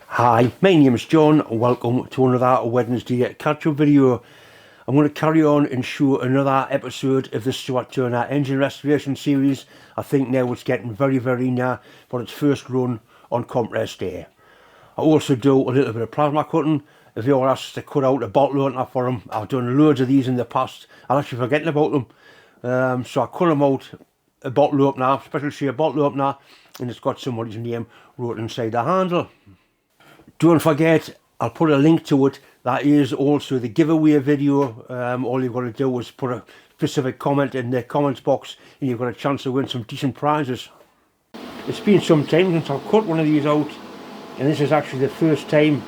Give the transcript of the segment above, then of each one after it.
Hi, my name is John. Welcome to another Wednesday catch-up video. I'm going to carry on and show another episode of the Stuart Turner engine restoration series. I think now it's getting very near for its first run on compressed air. I also do a little bit of plasma cutting. If you're asked to cut out a bottle opener for them, I've done loads of these in the past. I'm actually forgetting about them. So I cut them out, a bottle opener, special shape bottle opener, and it's got somebody's name wrote inside the handle. Don't forget, I'll put a link to it. That is also the giveaway video. All you've got to do is put a specific comment in the comments box and you've got a chance to win some decent prizes. It's been some time since I've cut one of these out, and this is actually the first time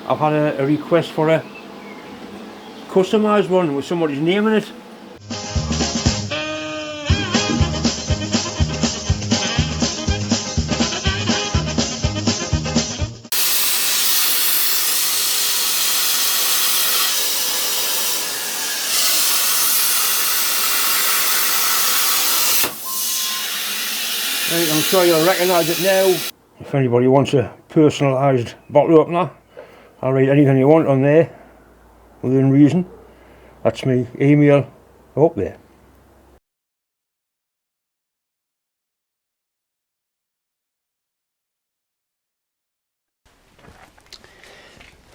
I've had a request for a customised one with somebody's name in it. Right, I'm sure you'll recognise it now. If anybody wants a personalised bottle opener, I'll write anything you want on there, within reason. That's my email up there.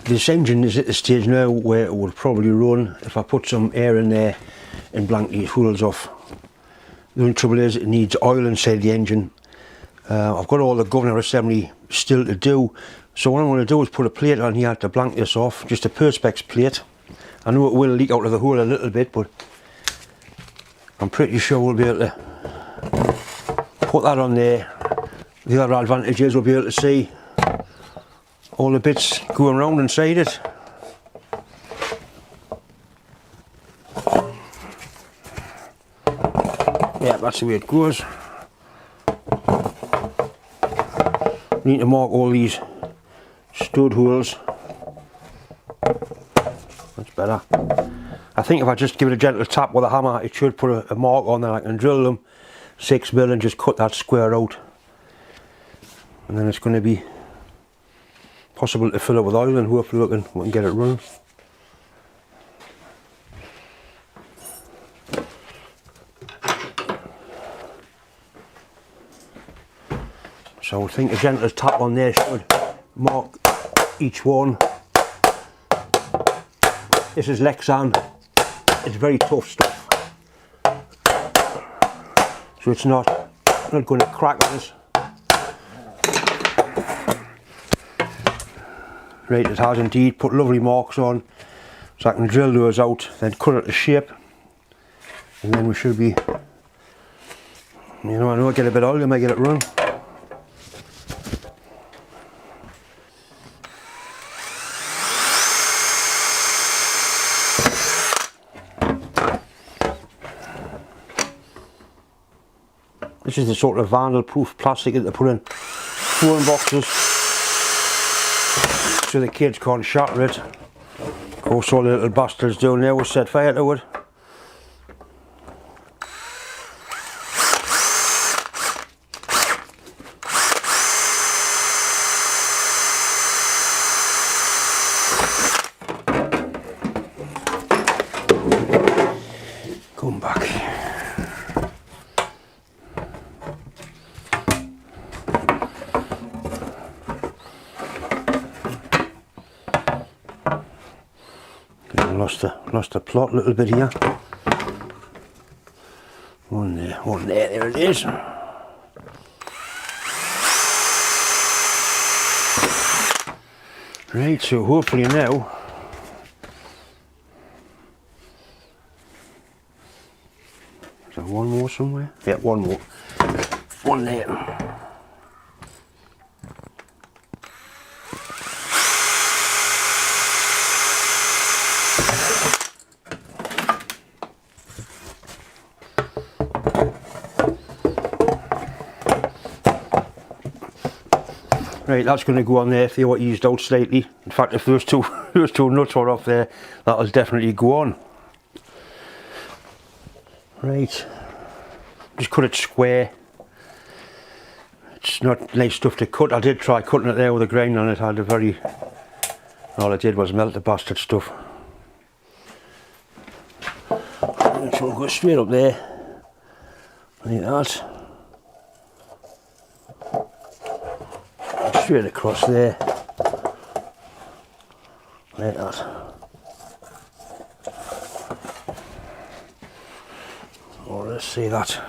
This engine is at the stage now where it would probably run if I put some air in there and blank these holes off. The only trouble is it needs oil inside the engine. I've got all the governor assembly still to do, so what I'm going to do is put a plate on here to blank this off, just a Perspex plate. I know it will leak out of the hole a little bit, but I'm pretty sure we'll be able to put that on there. The other advantage is we'll be able to see all the bits going around inside it. Yeah, that's the way it goes. Need to mark all these stud holes. That's better. I think if I just give it a gentle tap with a hammer, it should put a mark on there. I can drill them 6mm and just cut that square out, and then it's going to be possible to fill it with oil, and hopefully we can get it running. So I think a gentle tap on there should mark each one. This is Lexan. It's very tough stuff, so it's not going to crack on us. Right, it has indeed put lovely marks on, so I can drill those out, then cut it to shape, and then we should be, I know I get a bit oil, I might get it run. This is the sort of vandal-proof plastic that they put in phone boxes so the kids can't shatter it. Of course, all the little bastards down there will set fire to it. Come back. Lost the plot a little bit here. One there, there it is. Right, so hopefully now is there one more somewhere? Yeah, one more. One there. Right, that's going to go on there if they were eased out slightly. In fact, if those two nuts are off there, that'll definitely go on. Right, just cut it square. it's not nice stuff to cut. I did try cutting it there with a grind on it. I had a very, all I did was melt the bastard stuff. So we'll go straight up there, like that, straight across there, like that. Oh, let's see that.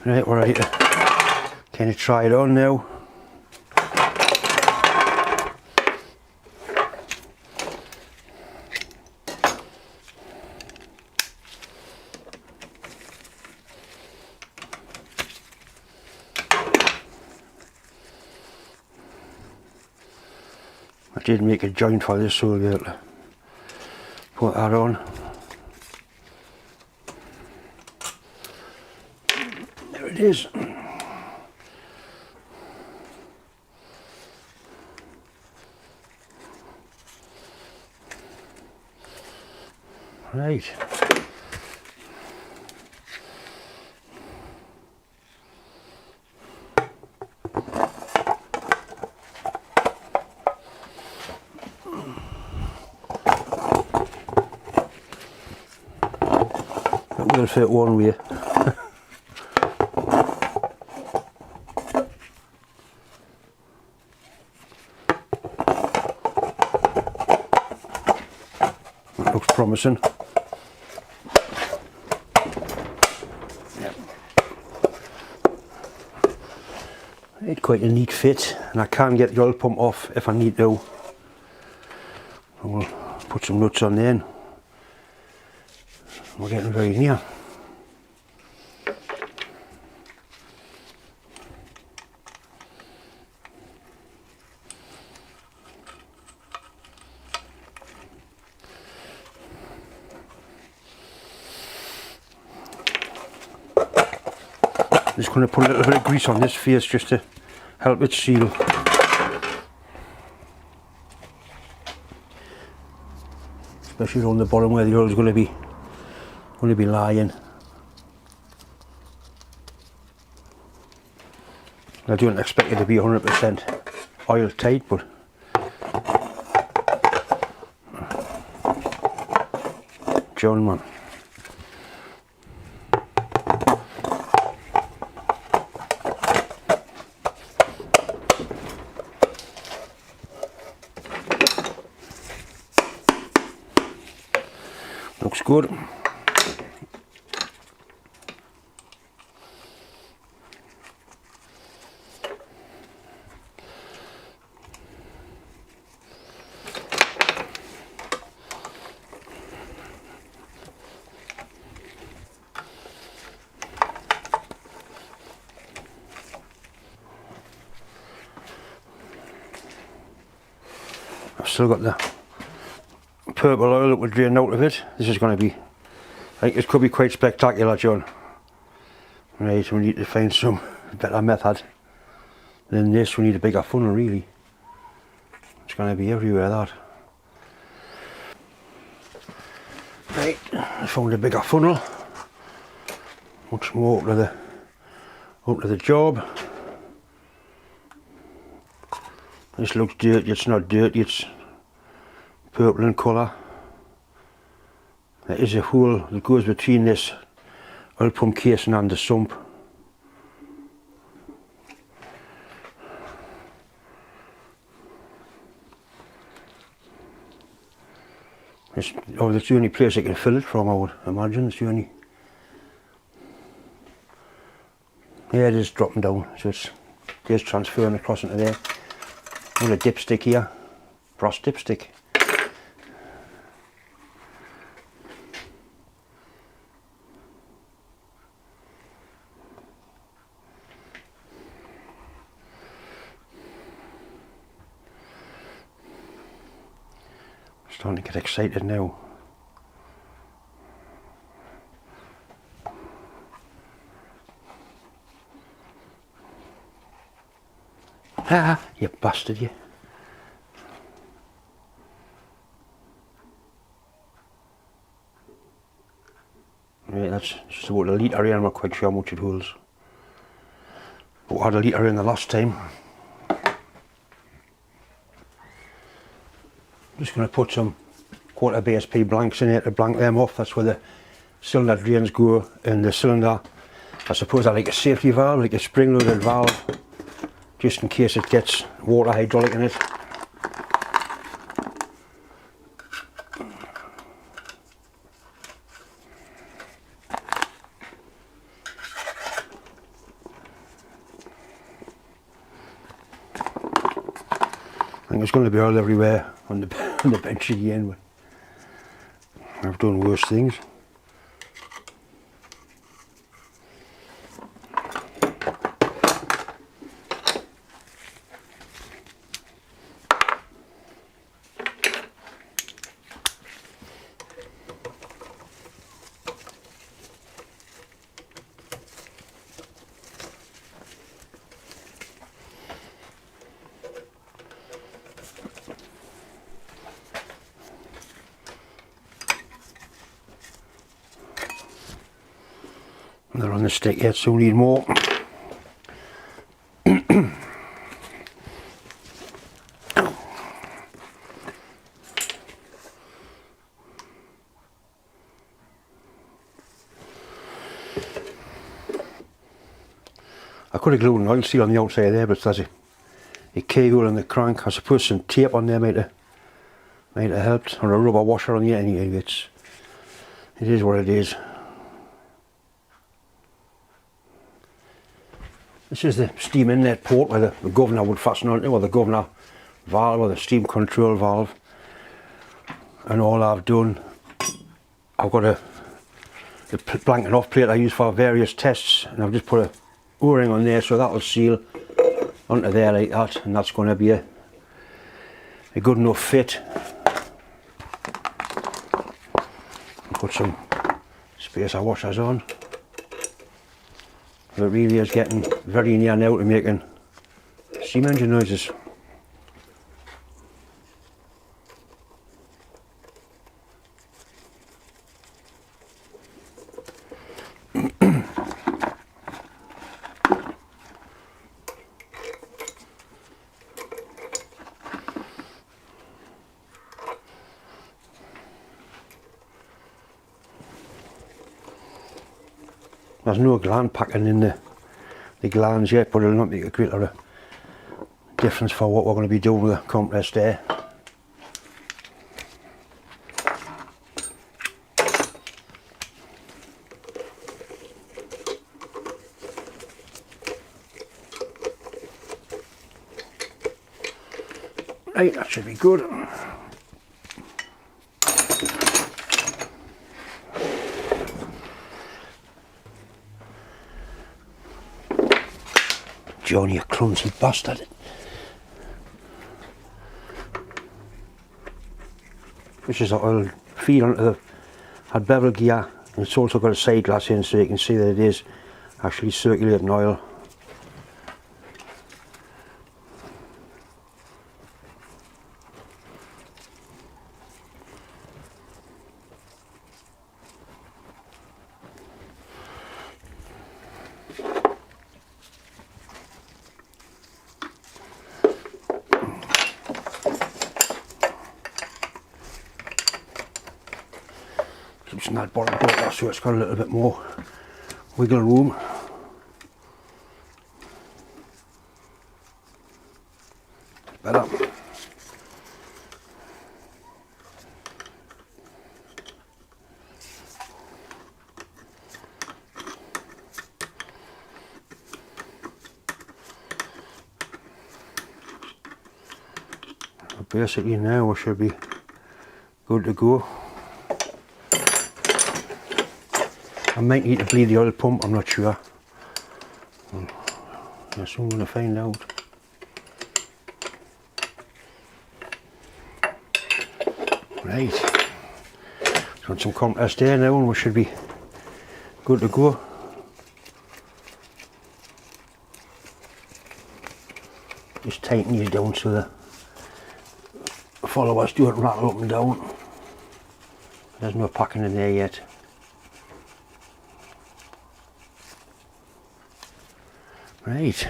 Right, we're ready to kind of try it on now. I did make a joint for this, so we'll be able to put that on. There it is. Right. That will fit one way. That looks promising. It's quite a neat fit, and I can get the oil pump off if I need to. We'll put some nuts on there. We're getting very near. Just going to put a little bit of grease on this face just to help it seal. Especially on the bottom where the oil is going to be lying. I don't expect it to be 100% oil tight, but John, man. Looks good. I've still got the purple oil that will drain out of it. This is going to be, I think it could be quite spectacular, John. Right, we need to find some better method than this. We need a bigger funnel, really. It's going to be everywhere, that. Right, I found a bigger funnel. Much more up to the job. This looks dirty. It's not dirty, it's purple in colour. There is a hole that goes between this oil pump casing and the sump. That's the only place I can fill it from, I would imagine. It's the only. Yeah, it is dropping down, so it's just transferring across into there. Got a dipstick here, brass dipstick. Starting to get excited now. Ah, you bastard, you. Right, that's just about a litre in, I'm not quite sure how much it holds. But I had a litre in the last time. Just going to put some quarter BSP blanks in here to blank them off. That's where the cylinder drains go, and the cylinder, I suppose, I like a safety valve, like a spring-loaded valve, just in case it gets water hydraulic in it. I think it's going to be oil everywhere on the bench again, but I've done worse things. They're on the stick yet, so we need more. I could have glued an oil seal on the outside there, but there's a keyhole in the crank. I suppose some tape on there might have helped, or a rubber washer on the end. Anyway, it is what it is. This is the steam inlet port where the governor would fasten onto, or the governor valve, or the steam control valve. And all I've done, I've got the blanking off plate I use for various tests, and I've just put a O-ring on there, so that'll seal onto there like that, and that's going to be a good enough fit. Put some spacer washers on. But it really is getting very near now to making steam engine noises. There's no gland packing in the glands yet, but it'll not make a great lot of difference for what we're going to be doing with the compressed air. Right, that should be good. John, you clumsy bastard. This is oil feed onto the bevel gear, and it's also got a side glass in so you can see that it is actually circulating oil. Loosen that bottom bolt off so it's got a little bit more wiggle room. Better. Basically now we should be good to go. I might need to bleed the oil pump, I'm not sure. I'm soon going to find out. Right, got some compressed air now and we should be good to go. Just tighten these down so the followers don't rattle up and down. There's no packing in there yet. Right.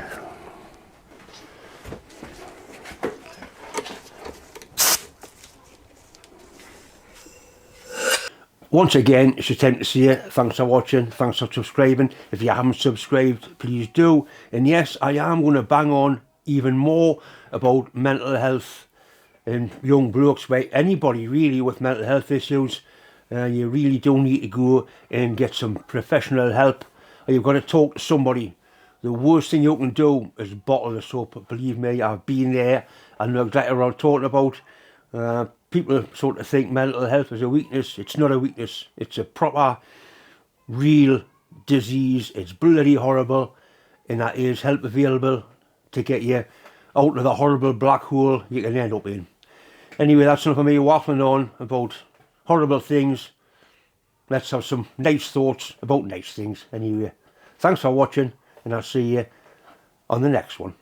Once again, it's a time to say thanks for watching, thanks for subscribing. If you haven't subscribed, please do. And yes, I am going to bang on even more about mental health and young blokes, right? Anybody really with mental health issues, you really do need to go and get some professional help. Or you've got to talk to somebody. The worst thing you can do is bottle the soap. Believe me, I've been there. I know exactly what I'm talking about. People sort of think mental health is a weakness. It's not a weakness. It's a proper, real disease. It's bloody horrible. And that is help available to get you out of the horrible black hole you can end up in. Anyway, that's enough of me waffling on about horrible things. Let's have some nice thoughts about nice things. Anyway, thanks for watching, and I'll see you on the next one.